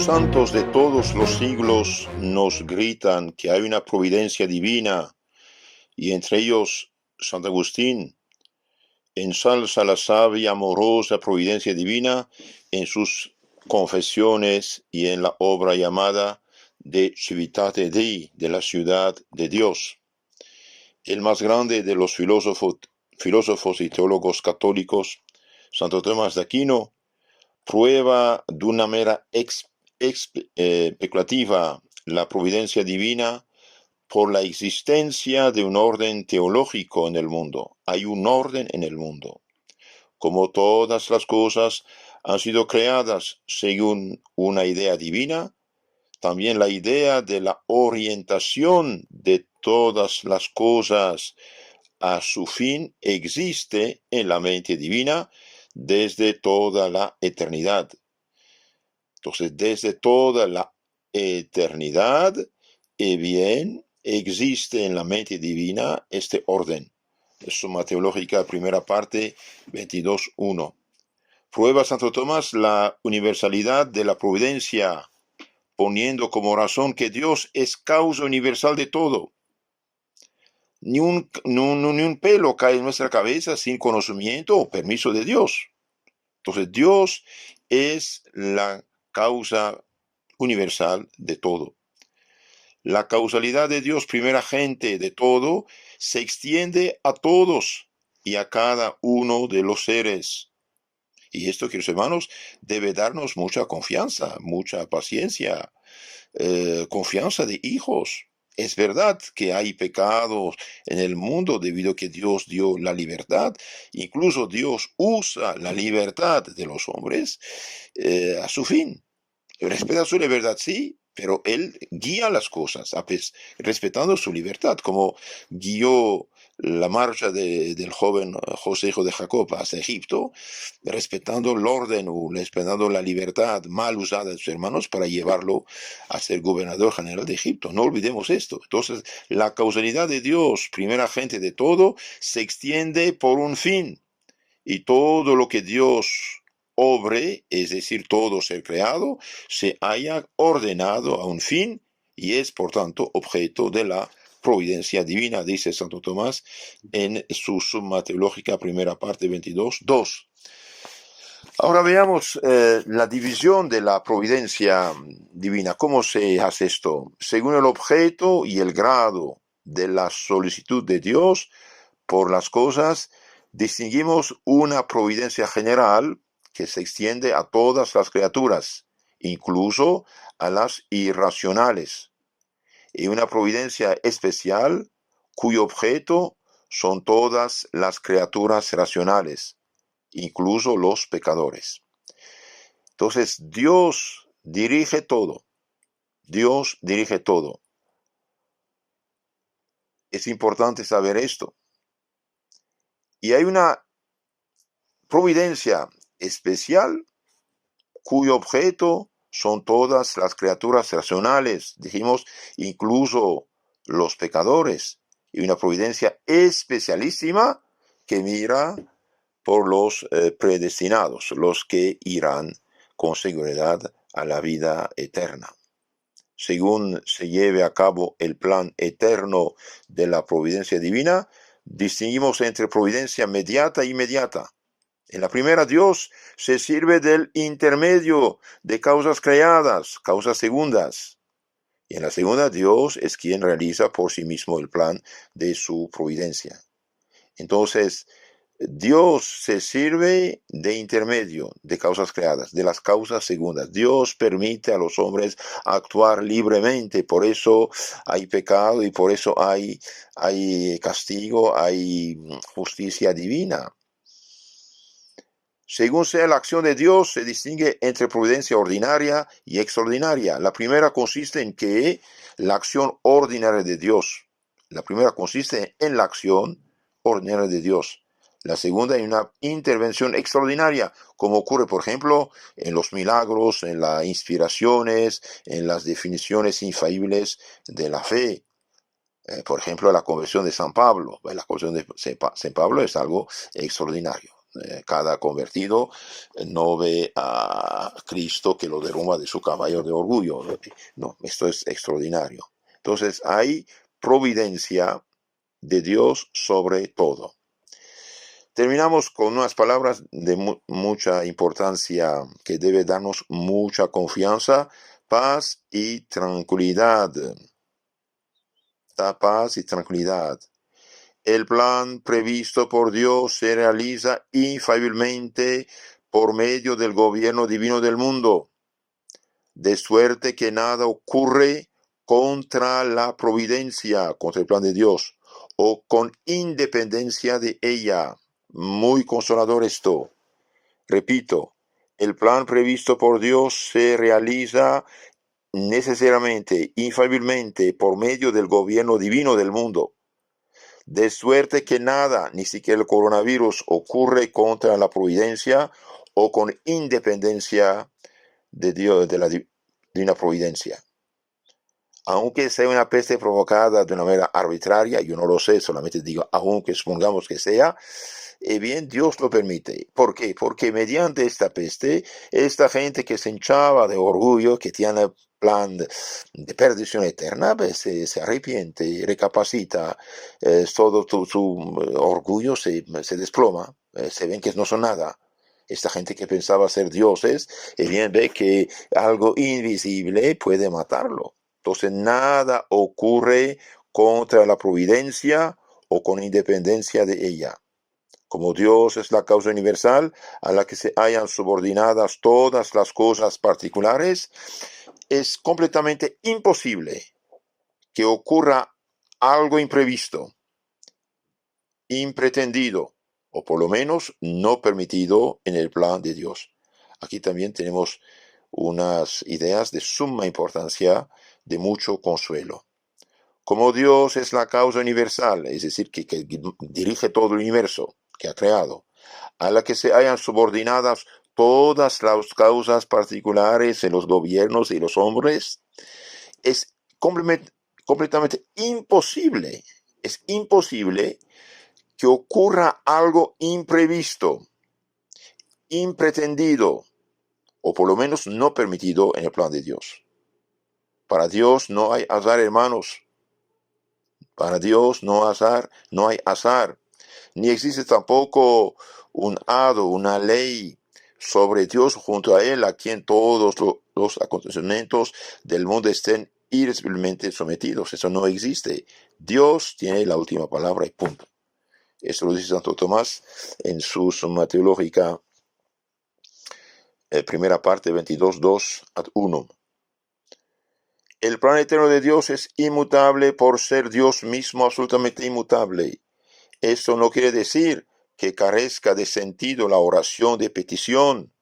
Los santos de todos los siglos nos gritan que hay una providencia divina, y entre ellos Santo Agustín ensalza la sabia y amorosa providencia divina en sus confesiones y en la obra llamada De Civitate Dei, de la ciudad de Dios. El más grande de los filósofos y teólogos católicos, Santo Tomás de Aquino, prueba de una manera especulativa la providencia divina por la existencia de un orden teológico en el mundo. Hay un orden en el mundo. Como todas las cosas han sido creadas según una idea divina, también la idea de la orientación de todas las cosas a su fin existe en la mente divina desde toda la eternidad. Entonces, desde toda la eternidad, bien, existe en la mente divina este orden. Suma Teológica, primera parte, 22.1. Prueba Santo Tomás la universalidad de la providencia, poniendo como razón que Dios es causa universal de todo. Ni un pelo cae en nuestra cabeza sin conocimiento o permiso de Dios. Entonces, Dios es la causa universal de todo. La causalidad de Dios, primera gente de todo, se extiende a todos y a cada uno de los seres. Y esto, queridos hermanos, debe darnos mucha confianza, mucha paciencia, confianza de hijos. Es verdad que hay pecados en el mundo debido a que Dios dio la libertad. Incluso Dios usa la libertad de los hombres a su fin. Respeta su libertad, sí, pero Él guía las cosas, respetando su libertad, como guió la marcha del joven José, hijo de Jacob, hacia Egipto, respetando el orden o respetando la libertad mal usada de sus hermanos para llevarlo a ser gobernador general de Egipto. No olvidemos esto. Entonces, la causalidad de Dios, primera gente de todo, se extiende por un fin. Y todo lo que Dios obre, es decir, todo ser creado, se haya ordenado a un fin y es, por tanto, objeto de la providencia divina, dice Santo Tomás en su Summa Teológica, primera parte, 22.2. Ahora veamos la división de la providencia divina. ¿Cómo se hace esto? Según el objeto y el grado de la solicitud de Dios por las cosas, distinguimos una providencia general que se extiende a todas las criaturas, incluso a las irracionales, y una providencia especial cuyo objeto son todas las criaturas racionales, incluso los pecadores. Entonces, Dios dirige todo. Dios dirige todo. Es importante saber esto. Y hay una providencia especial cuyo objeto son todas las criaturas racionales, dijimos, incluso los pecadores, y una providencia especialísima que mira por los predestinados, los que irán con seguridad a la vida eterna. Según se lleve a cabo el plan eterno de la providencia divina, distinguimos entre providencia mediata e inmediata. En la primera, Dios se sirve del intermedio de causas creadas, causas segundas. Y en la segunda, Dios es quien realiza por sí mismo el plan de su providencia. Entonces, Dios se sirve de intermedio de causas creadas, de las causas segundas. Dios permite a los hombres actuar libremente, por eso hay pecado y por eso hay castigo, hay justicia divina. Según sea la acción de Dios, se distingue entre providencia ordinaria y extraordinaria. La primera consiste en que la acción ordinaria de Dios. La primera consiste en la acción ordinaria de Dios. La segunda en una intervención extraordinaria, como ocurre, por ejemplo, en los milagros, en las inspiraciones, en las definiciones infalibles de la fe. Por ejemplo, la conversión de San Pablo. La conversión de San Pablo es algo extraordinario. Cada convertido no ve a Cristo que lo derrumba de su caballo de orgullo. No, esto es extraordinario. Entonces hay providencia de Dios sobre todo. Terminamos con unas palabras de mucha importancia que debe darnos mucha confianza, paz y tranquilidad. Da paz y tranquilidad. El plan previsto por Dios se realiza infaliblemente por medio del gobierno divino del mundo, de suerte que nada ocurre contra la providencia, contra el plan de Dios, o con independencia de ella. Muy consolador esto. Repito, el plan previsto por Dios se realiza necesariamente, infaliblemente, por medio del gobierno divino del mundo. De suerte que nada, ni siquiera el coronavirus, ocurre contra la providencia o con independencia de Dios, de la divina providencia. Aunque sea una peste provocada de una manera arbitraria, yo no lo sé, solamente digo, aunque supongamos que sea, bien, Dios lo permite. ¿Por qué? Porque mediante esta peste, esta gente que se hinchaba de orgullo, que tiene plan de perdición eterna, pues, se arrepiente, recapacita, todo su orgullo se desploma, se ven que no son nada. Esta gente que pensaba ser dioses, bien ve que algo invisible puede matarlo. Entonces nada ocurre contra la providencia o con independencia de ella. Como Dios es la causa universal a la que se hallan subordinadas todas las cosas particulares, es completamente imposible que ocurra algo imprevisto, impretendido, o por lo menos no permitido en el plan de Dios. Aquí también tenemos unas ideas de suma importancia, de mucho consuelo. Como Dios es la causa universal, es decir, que dirige todo el universo que ha creado, a la que se hayan subordinadas todas las causas particulares en los gobiernos y los hombres, es completamente imposible, es imposible que ocurra algo imprevisto, impretendido, o por lo menos no permitido en el plan de Dios. Para Dios no hay azar, hermanos. Para Dios no hay azar. Ni existe tampoco un hado, una ley sobre Dios junto a Él, a quien todos los acontecimientos del mundo estén irreversiblemente sometidos. Eso no existe. Dios tiene la última palabra y punto. Eso lo dice Santo Tomás en su Summa Teológica, primera parte, 22.2 ad 1. El plan eterno de Dios es inmutable por ser Dios mismo absolutamente inmutable. Esto no quiere decir que carezca de sentido la oración de petición,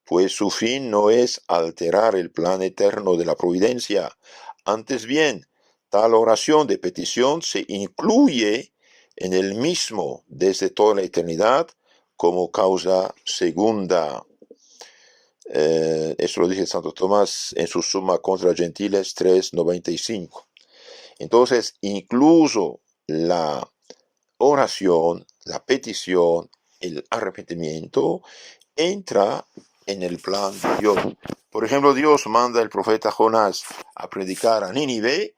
pues su fin no es alterar el plan eterno de la providencia. Antes bien, tal oración de petición se incluye en el mismo desde toda la eternidad como causa segunda. Eso lo dice Santo Tomás en su Summa contra Gentiles 3.95. Entonces, incluso la oración, la petición, el arrepentimiento, entra en el plan de Dios. Por ejemplo, Dios manda al profeta Jonás a predicar a Nínive.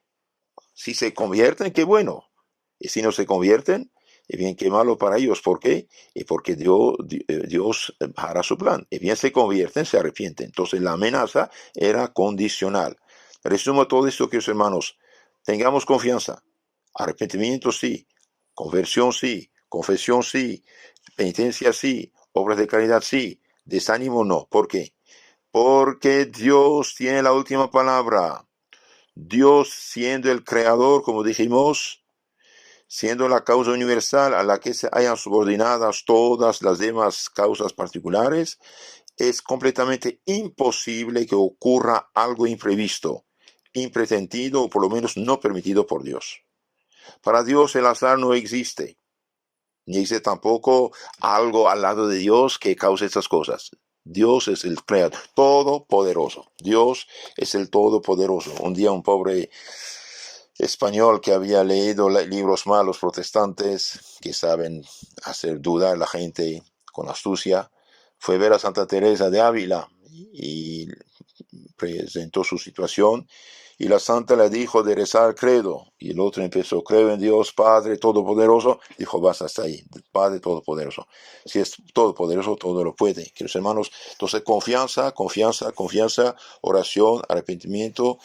Si se convierten, qué bueno. Y si no se convierten, bien, qué malo para ellos. ¿Por qué? Porque Dios hará su plan. Y bien, se convierten, se arrepienten. Entonces, la amenaza era condicional. Resumo todo esto, queridos hermanos. Tengamos confianza. Arrepentimiento sí. Conversión sí. Confesión sí. Penitencia sí. Obras de caridad sí. Desánimo no. ¿Por qué? Porque Dios tiene la última palabra. Dios, siendo el creador, como dijimos, siendo la causa universal a la que se hayan subordinadas todas las demás causas particulares, es completamente imposible que ocurra algo imprevisto, impretendido o por lo menos no permitido por Dios. Para Dios el azar no existe, ni existe tampoco algo al lado de Dios que cause estas cosas. Dios es el creador, todopoderoso. Dios es el todopoderoso. Un día un pobre español que había leído libros malos protestantes que saben hacer dudar a la gente, con astucia, fue a ver a Santa Teresa de Ávila y presentó su situación, y la santa le dijo de rezar credo, y el otro empezó: creo en Dios Padre Todopoderoso. Dijo: basta, hasta ahí, Padre Todopoderoso. Si es todopoderoso, todo lo puede. Queridos hermanos, entonces confianza, oración, arrepentimiento,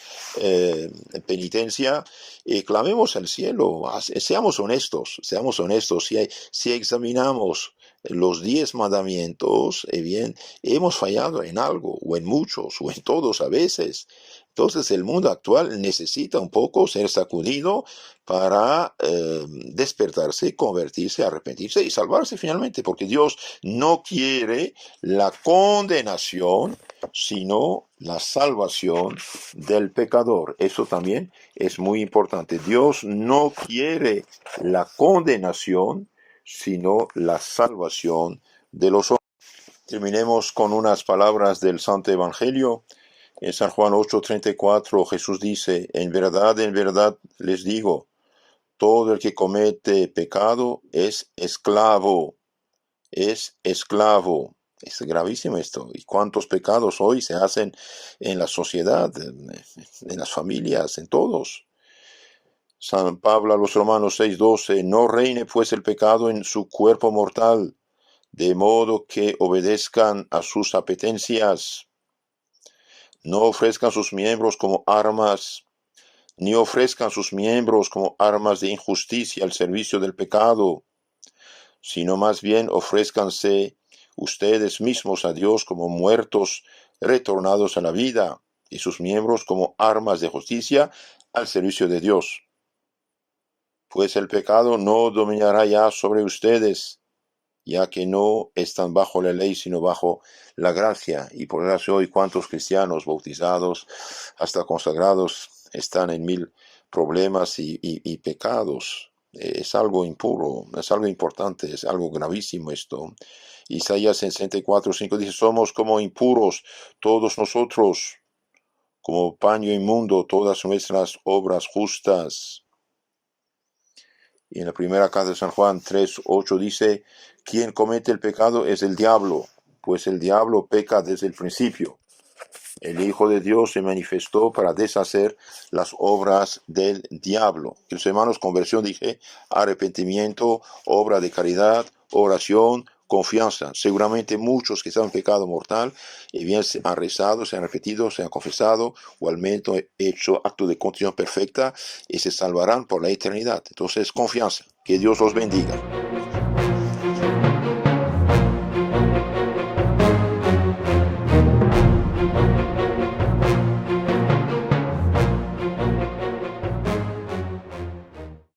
penitencia, y clamemos al cielo. Seamos honestos, si examinamos los 10 mandamientos, bien, hemos fallado en algo, o en muchos, o en todos a veces. Entonces el mundo actual necesita un poco ser sacudido para despertarse, convertirse, arrepentirse y salvarse finalmente, porque Dios no quiere la condenación, sino la salvación del pecador. Eso también es muy importante. Dios no quiere la condenación, sino la salvación de los hombres. Terminemos con unas palabras del Santo Evangelio. En San Juan 8:34 Jesús dice: en verdad les digo, todo el que comete pecado es esclavo. Es gravísimo esto. ¿Y cuántos pecados hoy se hacen en la sociedad, en las familias, en todos? San Pablo a los Romanos 6:12: no reine pues el pecado en su cuerpo mortal, de modo que obedezcan a sus apetencias. No ofrezcan sus miembros como armas, ni ofrezcan sus miembros como armas de injusticia al servicio del pecado, sino más bien ofrézcanse ustedes mismos a Dios como muertos retornados a la vida, y sus miembros como armas de justicia al servicio de Dios. Pues el pecado no dominará ya sobre ustedes, ya que no están bajo la ley, sino bajo la gracia. Y por gracia hoy, cuántos cristianos bautizados, hasta consagrados, están en mil problemas y pecados. Es algo impuro, es algo importante, es algo gravísimo esto. Isaías 64:5 dice: somos como impuros todos nosotros, como paño inmundo todas nuestras obras justas. Y en la primera carta de San Juan 3:8 dice: quien comete el pecado es el diablo, pues el diablo peca desde el principio. El Hijo de Dios se manifestó para deshacer las obras del diablo. Los hermanos, conversión, dije, arrepentimiento, obra de caridad, oración, confianza. Seguramente muchos que están en pecado mortal, bien se han rezado, se han repetido, se han confesado, o al menos hecho acto de contrición perfecta, y se salvarán por la eternidad. Entonces, confianza. Que Dios los bendiga.